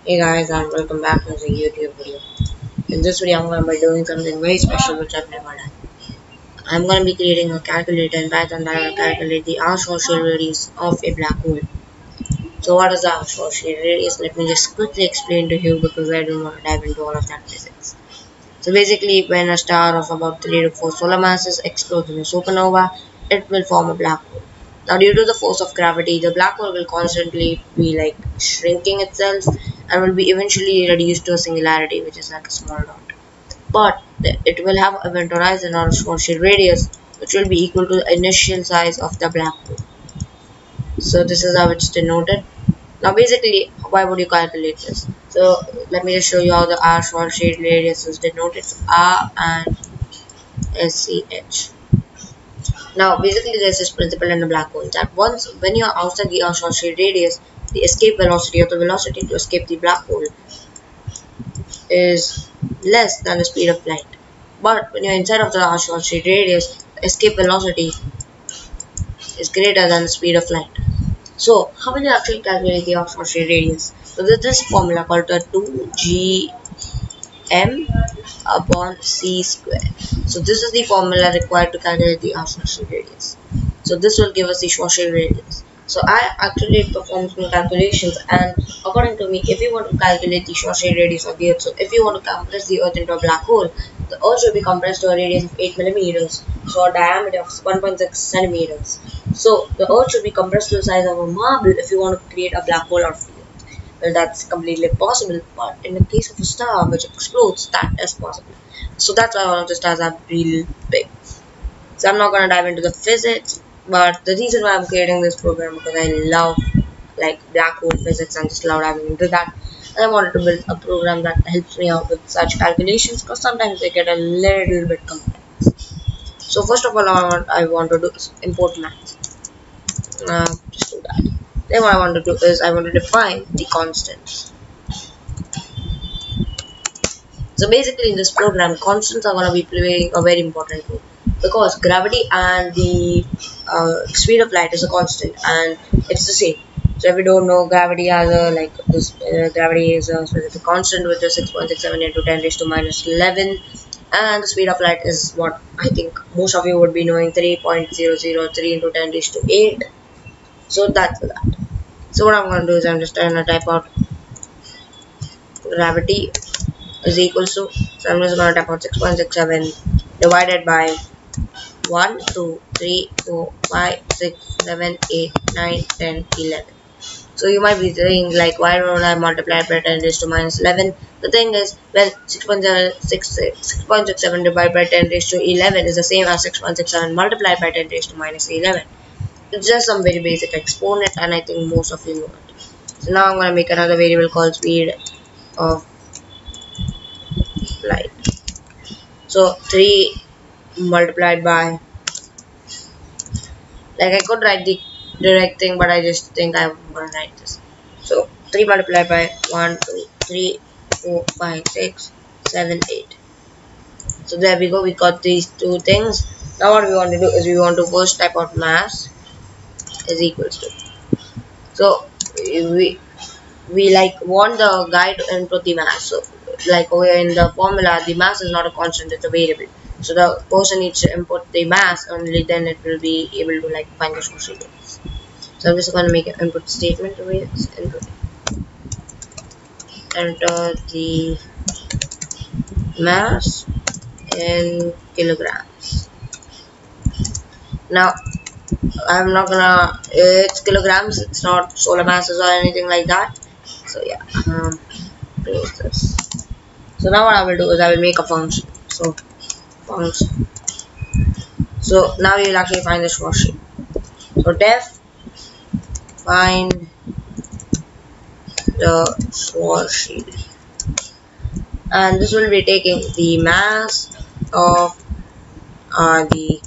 Hey guys, and welcome back to the YouTube video. In this video, I'm going to be doing something very special which I've never done. I'm going to be creating a calculator in Python that will calculate the Schwarzschild radius of a black hole. So what is the Schwarzschild radius? Let me just quickly explain to you because I don't want to dive into all of that physics. So basically, when a star of about 3 to 4 solar masses explodes in a supernova, it will form a black hole. Now, due to the force of gravity, the black hole will constantly be like shrinking itself and will be eventually reduced to a singularity, which is like a small dot. But it will have event horizon or Schwarzschild radius, which will be equal to the initial size of the black hole. So this is how it's denoted. Now basically, why would you calculate this? So let me just show you how the R Schwarzschild radius is denoted. So R and SCH. Now basically there's this principle in the black hole that once when you are outside the R Schwarzschild radius, the escape velocity or the velocity to escape the black hole is less than the speed of light. But when you're inside of the R Schwarzschild radius, the escape velocity is greater than the speed of light. So, how will you actually calculate the Schwarzschild radius? So, there's this formula called the 2gm upon c square. So, this is the formula required to calculate the Schwarzschild radius. So, this will give us the Schwarzschild radius. So, I actually performed some calculations, and according to me, if you want to calculate the Schwarzschild radius of the Earth, so if you want to compress the Earth into a black hole, the Earth should be compressed to a radius of 8 millimeters, so a diameter of 1.6 centimeters. So the Earth should be compressed to the size of a marble if you want to create a black hole out of the Earth. Well, that's completely possible, but in the case of a star which explodes, that is possible. So that's why all of the stars are real big. So I'm not gonna dive into the physics, but the reason why I'm creating this program because I love like black hole physics and just love diving into that. And I wanted to build a program that helps me out with such calculations because sometimes they get a little bit complex. So first of all, I want to do is import math. Just do that. Then what I want to do is I want to define the constants. So basically in this program, constants are going to be playing a very important role because gravity and the speed of light is a constant and it's the same. So if you don't know, gravity has a like this gravity is a specific constant which is 6.67 into 10 raised to minus 11, and the speed of light is what I think most of you would be knowing, 3.003 into 10 raised to 8. So that's that. So what I'm going to do is I'm just going to type out gravity is equals to, so I'm just going to type out 6.67 divided by 1, 2, 3, 4, 5, 6, 7, 8, 9, 10, 11. So you might be saying like, why don't I multiply by 10 raised to minus 11? The thing is, well, 6.67 divided by 10 raised to 11 is the same as 6.67 multiplied by 10 raised to minus 11. It's just some very basic exponent and I think most of you know it. So now I'm going to make another variable called speed of light. So 3 multiplied by, like I could write the direct thing, but I just think I'm going to write this. So 3 multiplied by 1, 2, 3, 4, 5, 6, 7, 8. So there we go, we got these two things. Now what we want to do is we want to first type out mass is equals to. So we like want the guy to input the mass. So like over in the formula, the mass is not a constant, it's a variable. So the person needs to input the mass, only then it will be able to like find the social units. So I'm just going to make an input statement over here. Enter the mass in kilograms. Now I'm not gonna, it's kilograms, it's not solar masses or anything like that. So yeah, close this. So now what I will do is I will make a function. So function. So now you'll actually find the Schwarzschild. So def find the Schwarzschild, and this will be taking the mass of the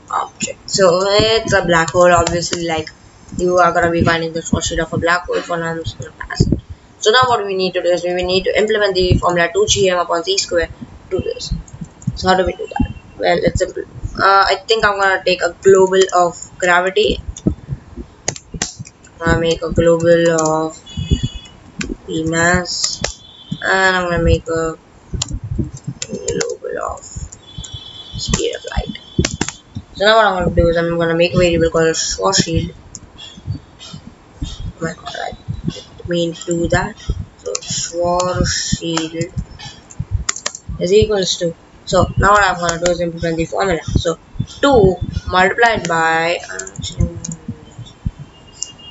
object. So it's a black hole, obviously, like you are gonna be finding the Schwarzschild of a black hole. For now I'm just gonna pass it. So now what we need to do is we need to implement the formula 2gm upon c square to this. So how do we do that? Well, it's simple. I think I'm gonna take a global of gravity. I'm gonna make a global of the mass, and I'm gonna make a little bit of speed of light. So now what I'm gonna do is I'm gonna make a variable called Schwarzschild. Oh my god, I didn't mean to do that. So Schwarzschild is equals to. So now what I'm gonna do is implement the formula. So 2 multiplied by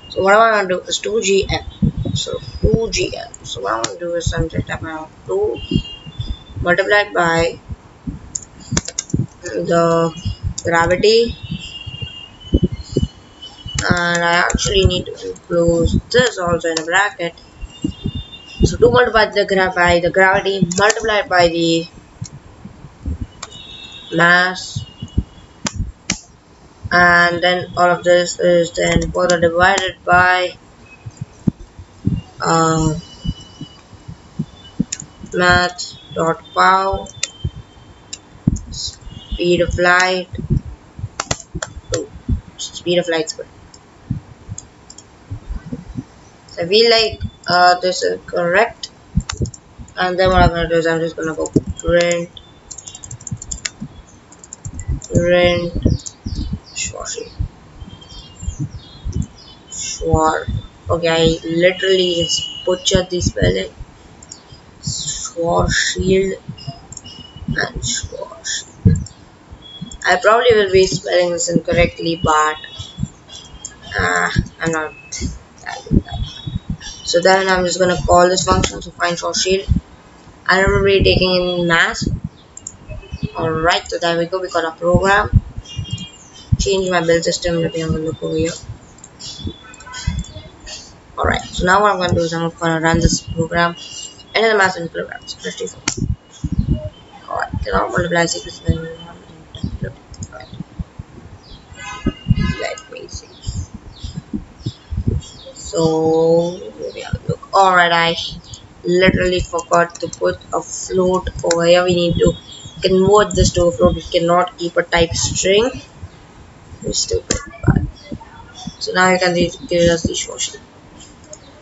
so what I'm gonna do is 2gm. So 2gm. So what I'm gonna do is I'm just about 2 multiplied by the gravity, and I actually need to close this also in a bracket. So 2 multiplied by the gravity multiplied by the mass, and then all of this is then further divided by uh, math.pow speed of light. Oh, speed of light square. So I feel like this is correct, and then what I'm gonna do is I'm just gonna go print Schwarzschild. Okay, I literally just butchered the spelling. Schwarzschild and Schwarzschild. I probably will be spelling this incorrectly, but I'm not that good at that. So then I'm just gonna call this function to find Schwarzschild. I remember taking in mass. Alright, so there we go. We got a program. Change my build system. Let me have a look over here. Alright, so now what I'm going to do is I'm going to run this program. Enter the mass in programs. 54. Alright, cannot multiply secrets. Alright, let me see. So, maybe have a look. Alright, I literally forgot to put a float over here. We need to convert this to a float. We cannot keep a type string. We're stupid. But. So now you can give us the Schwarzschild.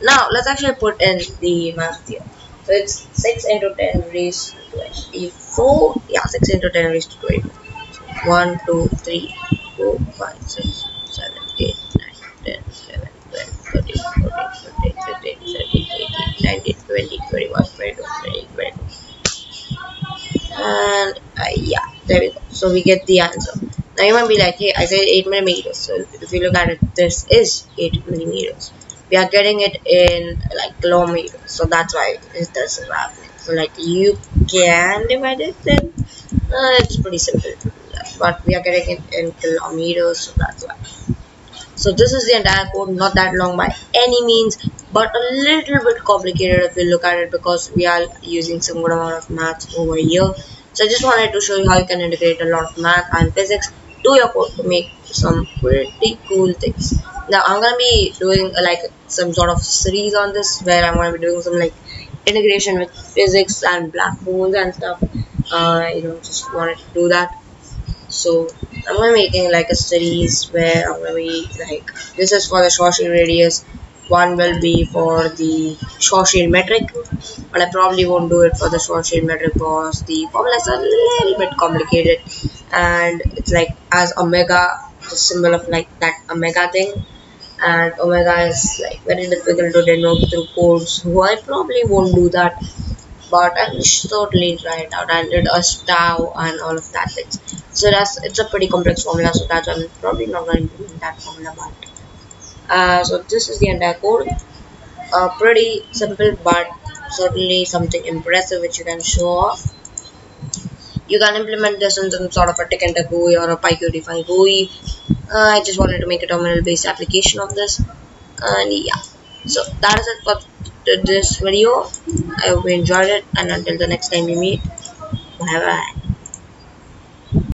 Now let's actually put in the math here. So it's 6 into 10 raised to 24. Yeah, 6 into 10 raised to 24. So 1, 2, 3, 4, 5, 6, 7, 8, 9, 10, 11, 12, 13, 14, 15, 16, 17, 18, 19, 20, 21, 22, 23, 22. And yeah, there we go. So we get the answer. Now you might be like, hey, I said 8 millimeters. So if you look at it, this is 8 millimeters. We are getting it in like kilometers, so that's why this is happening. So like you can divide it, then it's pretty simple, but we are getting it in kilometers, so that's why. So this is the entire code, not that long by any means, but a little bit complicated if you look at it, because we are using some good amount of math over here. So I just wanted to show you how you can integrate a lot of math and physics to your code to make some pretty cool things. Now I'm gonna be doing like some sort of series on this, where I'm gonna be doing some like integration with physics and black holes and stuff. Just wanted to do that. So I'm gonna be making like a series where I'm gonna be like, this is for the Schwarzschild radius, one will be for the Schwarzschild metric, but I probably won't do it for the Schwarzschild metric because the formulas are a little bit complicated, and it's like as omega, the symbol of like that omega thing, and omega is like very difficult to denote through codes, so I probably won't do that, but I will certainly try it out, and it a tau and all of that things. So it's a pretty complex formula, so that's why I'm probably not going to implement that formula. But so this is the entire code. Pretty simple, but certainly something impressive which you can show off. You can implement this in some sort of a tick and GUI or a PyQt GUI. I just wanted to make a terminal based application of this, and yeah, so that is it for this video. I hope you enjoyed it, and until the next time we meet, bye bye.